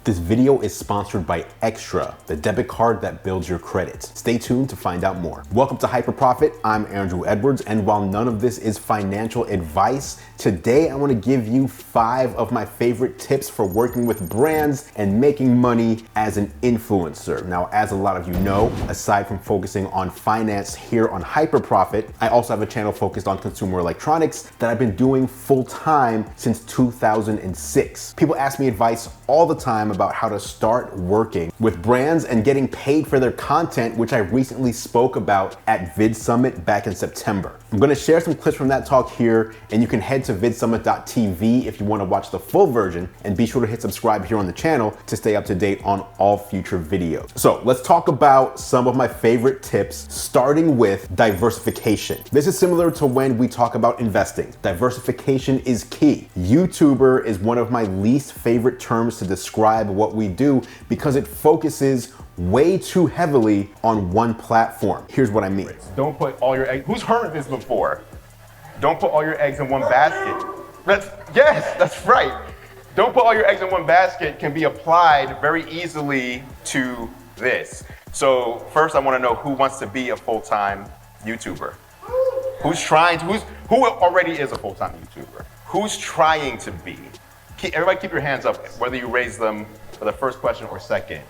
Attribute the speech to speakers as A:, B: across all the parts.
A: This video is sponsored by Extra, the debit card that builds your credit. Stay tuned to find out more. Welcome to HyperProfit. I'm Andrew Edwards, and while none of this is financial advice, today I want to give you 5 of my favorite tips for working with brands and making money as an influencer. Now, as a lot of you know, aside from focusing on finance here on HyperProfit, I also have a channel focused on consumer electronics that I've been doing full time since 2006. People ask me advice all the time about how to start working with brands and getting paid for their content, which I recently spoke about at Vidsummit back in September. I'm gonna share some clips from that talk here, and you can head to vidsummit.tv if you wanna watch the full version, and be sure to hit subscribe here on the channel to stay up to date on all future videos. So let's talk about some of my favorite tips, starting with diversification. This is similar to when we talk about investing. Diversification is key. YouTuber is one of my least favorite terms to describe what we do because it focuses way too heavily on one platform. Here's what I mean.
B: Don't put all your eggs, who's heard this before? Don't put all your eggs in one basket. Yes, that's right. Don't put all your eggs in one basket can be applied very easily to this. So first I wanna know who wants to be a full-time YouTuber. Who already is a full-time YouTuber? Who's trying to be? Everybody keep your hands up, whether you raise them for the first question or second.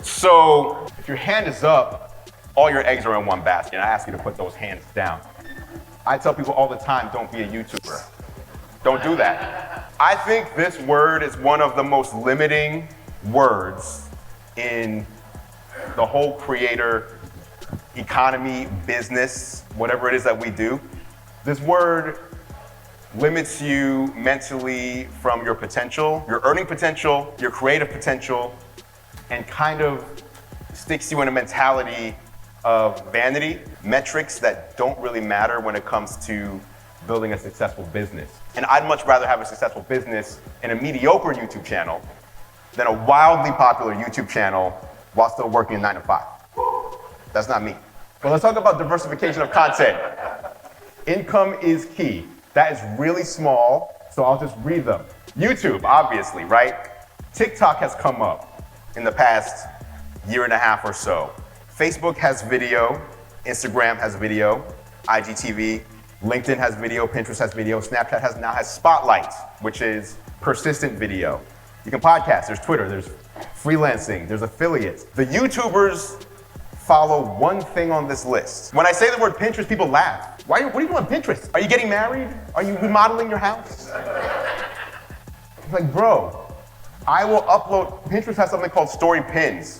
B: So if your hand is up, all your eggs are in one basket. I ask you to put those hands down. I tell people all the time, don't be a YouTuber. Don't do that. I think this word is one of the most limiting words in the whole creator economy, business, whatever it is that we do. This word limits you mentally from your potential, your earning potential, your creative potential, and kind of sticks you in a mentality of vanity, metrics that don't really matter when it comes to building a successful business. And I'd much rather have a successful business and a mediocre YouTube channel than a wildly popular YouTube channel while still working a 9 to 5. That's not me. But let's talk about diversification of content. Income is key. That is really small, so I'll just read them. YouTube, obviously, right? TikTok has come up in the past year and a half or so. Facebook has video, Instagram has video, IGTV, LinkedIn has video, Pinterest has video, Snapchat now has Spotlight, which is persistent video. You can podcast, there's Twitter, there's freelancing, there's affiliates. The YouTubers follow one thing on this list. When I say the word Pinterest, people laugh. What are you doing on Pinterest? Are you getting married? Are you remodeling your house? I'm like, bro, I will upload, Pinterest has something called story pins.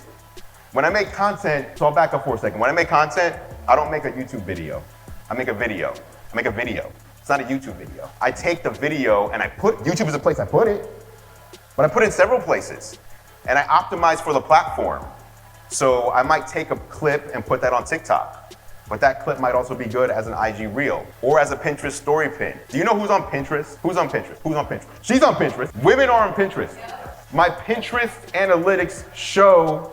B: When I make content, so I'll back up for a second. When I make content, I don't make a YouTube video. I make a video. I make a video. It's not a YouTube video. I take the video and YouTube is a place I put it, but I put it in several places. And I optimize for the platform. So I might take a clip and put that on TikTok, but that clip might also be good as an IG reel or as a Pinterest story pin. Do you know who's on Pinterest? Who's on Pinterest? Who's on Pinterest? She's on Pinterest. Women are on Pinterest. My Pinterest analytics show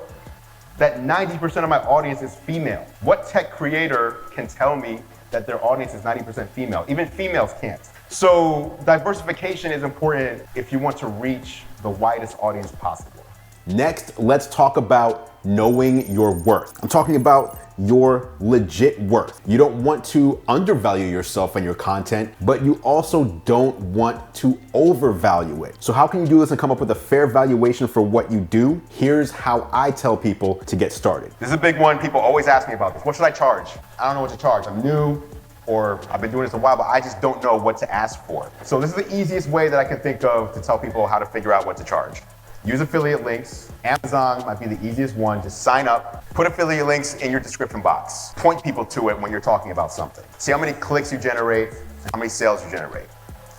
B: that 90% of my audience is female. What tech creator can tell me that their audience is 90% female? Even females can't. So diversification is important if you want to reach the widest audience possible.
A: Next, let's talk about knowing your worth. I'm talking about your legit worth. You don't want to undervalue yourself and your content, but you also don't want to overvalue it. So how can you do this and come up with a fair valuation for what you do? Here's how I tell people to get started.
B: This is a big one. People always ask me about this. What should I charge? I don't know what to charge. I'm new, or I've been doing this a while, but I just don't know what to ask for. So this is the easiest way that I can think of to tell people how to figure out what to charge. Use affiliate links. Amazon might be the easiest one. Just sign up, put affiliate links in your description box. Point people to it when you're talking about something. See how many clicks you generate, how many sales you generate,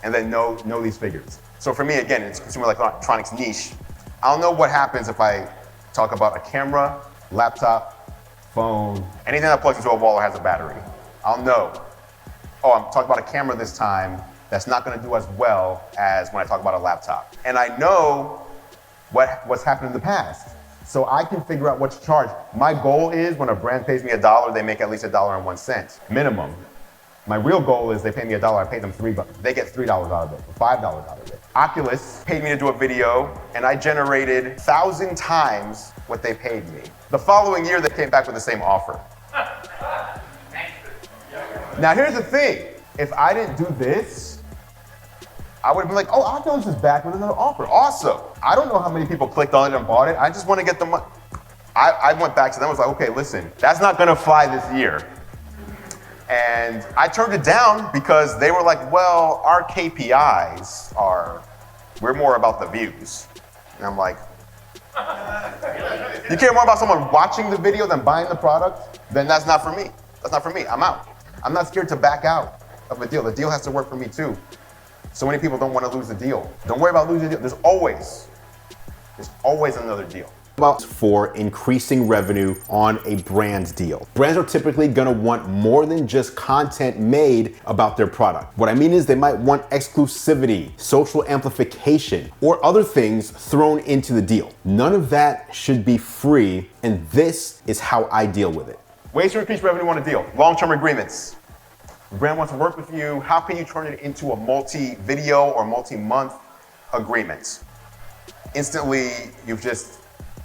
B: and then know these figures. So for me, again, it's consumer electronics niche. I don't know what happens if I talk about a camera, laptop, phone, anything that plugs into a wall or has a battery. I'll know. Oh, I'm talking about a camera this time. That's not gonna do as well as when I talk about a laptop. And I know what's happened in the past. So I can figure out what to charge. My goal is when a brand pays me $1, they make at least $1.01 minimum. My real goal is they pay me $1, I pay them $3, they get $3 out of it, or $5 out of it. Oculus paid me to do a video, and I generated 1,000 times what they paid me. The following year, they came back with the same offer. Now here's the thing, if I didn't do this, I would have been like, oh, Oculus is back with another offer, awesome. I don't know how many people clicked on it and bought it, I just want to get the money. I went back to them and was like, okay, listen, that's not gonna fly this year. And I turned it down because they were like, well, our KPIs are, we're more about the views. And I'm like, you care more about someone watching the video than buying the product? Then that's not for me. That's not for me, I'm out. I'm not scared to back out of a deal. The deal has to work for me too. So many people don't want to lose the deal. Don't worry about losing the deal. There's always another deal.
A: For increasing revenue on a brand deal. Brands are typically gonna want more than just content made about their product. What I mean is they might want exclusivity, social amplification, or other things thrown into the deal. None of that should be free, and this is how I deal with it.
B: Ways to increase revenue on a deal. Long-term agreements. The brand wants to work with you. How can you turn it into a multi-video or multi-month agreement? Instantly, you've just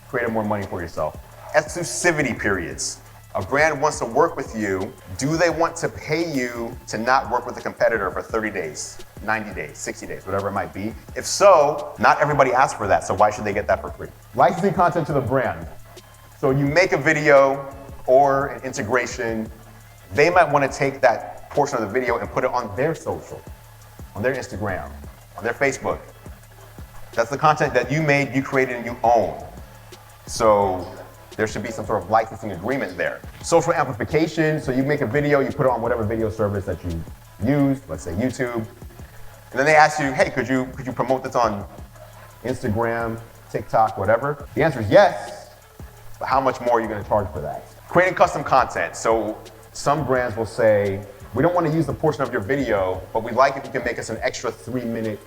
B: created more money for yourself. Exclusivity periods. A brand wants to work with you. Do they want to pay you to not work with a competitor for 30 days, 90 days, 60 days, whatever it might be? If so, not everybody asks for that, so why should they get that for free? Licensing content to the brand. So you make a video or an integration, they might want to take that portion of the video and put it on their social, on their Instagram, on their Facebook. That's the content that you made, you created, and you own. So there should be some sort of licensing agreement there. Social amplification, so you make a video, you put it on whatever video service that you use, let's say YouTube, and then they ask you, hey, could you promote this on Instagram, TikTok, whatever? The answer is yes, but how much more are you gonna charge for that? Creating custom content, so some brands will say, we don't wanna use the portion of your video, but we'd like if you can make us an extra 3-minute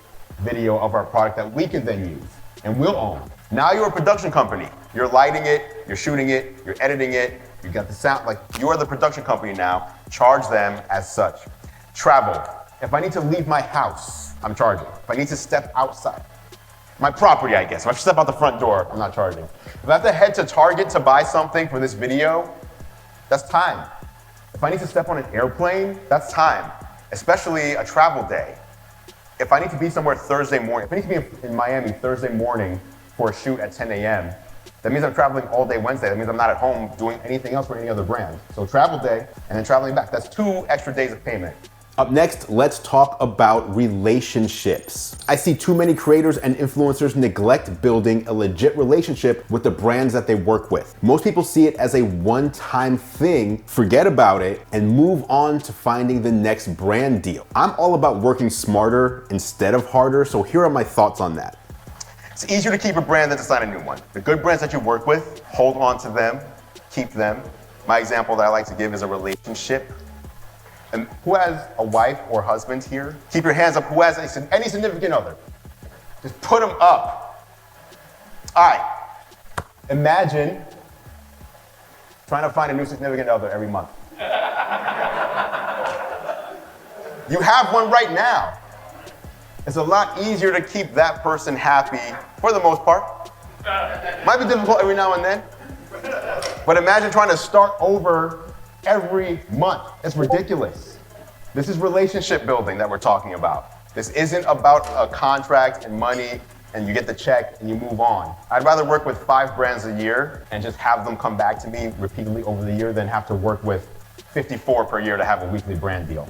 B: video of our product that we can then use and we'll own. Now you're a production company. You're lighting it, you're shooting it, you're editing it, you got the sound, like you are the production company now, charge them as such. Travel. If I need to leave my house, I'm charging. If I need to step outside, my property, I guess. If I step out the front door, I'm not charging. If I have to head to Target to buy something for this video, that's time. If I need to step on an airplane, that's time, especially a travel day. If I need to be somewhere Thursday morning, if I need to be in Miami Thursday morning for a shoot at 10 a.m., that means I'm traveling all day Wednesday. That means I'm not at home doing anything else for any other brand. So travel day and then traveling back. That's 2 extra days of payment.
A: Up next, let's talk about relationships. I see too many creators and influencers neglect building a legit relationship with the brands that they work with. Most people see it as a one-time thing, forget about it, and move on to finding the next brand deal. I'm all about working smarter instead of harder, so here are my thoughts on that.
B: It's easier to keep a brand than to sign a new one. The good brands that you work with, hold on to them, keep them. My example that I like to give is a relationship. And who has a wife or husband here? Keep your hands up. Who has any significant other? Just put them up. All right. Imagine trying to find a new significant other every month. You have one right now. It's a lot easier to keep that person happy for the most part. Might be difficult every now and then. But imagine trying to start over every month. It's ridiculous. This is relationship building that we're talking about. This isn't about a contract and money and you get the check and you move on. I'd rather work with 5 brands a year and just have them come back to me repeatedly over the year than have to work with 54 per year to have a weekly brand deal.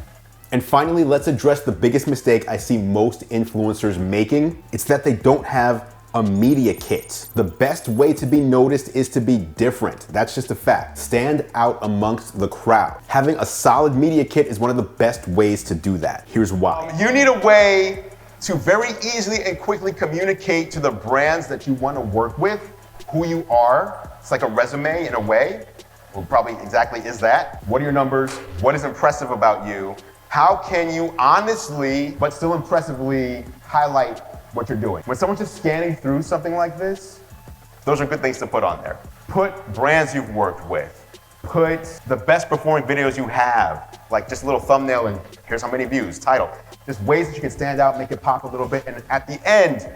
A: And finally, let's address the biggest mistake I see most influencers making. It's that they don't have a media kit. The best way to be noticed is to be different. That's just a fact. Stand out amongst the crowd. Having a solid media kit is one of the best ways to do that. Here's why.
B: You need a way to very easily and quickly communicate to the brands that you want to work with who you are. It's like a resume in a way. Well, probably exactly is that. What are your numbers? What is impressive about you? How can you honestly, but still impressively highlight what you're doing? When someone's just scanning through something like this, those are good things to put on there. Put brands you've worked with. Put the best performing videos you have. like just a little thumbnail and here's how many views, title. Just ways that you can stand out, make it pop a little bit, and at the end,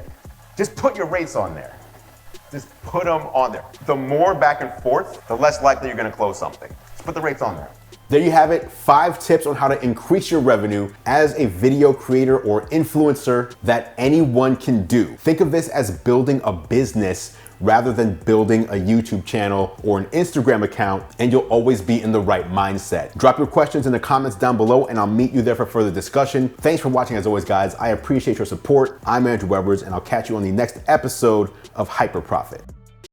B: just put your rates on there. Just put them on there. The more back and forth, the less likely you're gonna close something. Just put the rates on there.
A: There you have it, 5 tips on how to increase your revenue as a video creator or influencer that anyone can do. Think of this as building a business rather than building a YouTube channel or an Instagram account, and you'll always be in the right mindset. Drop your questions in the comments down below and I'll meet you there for further discussion. Thanks for watching as always, guys. I appreciate your support. I'm Andrew Edwards and I'll catch you on the next episode of HyperProfit.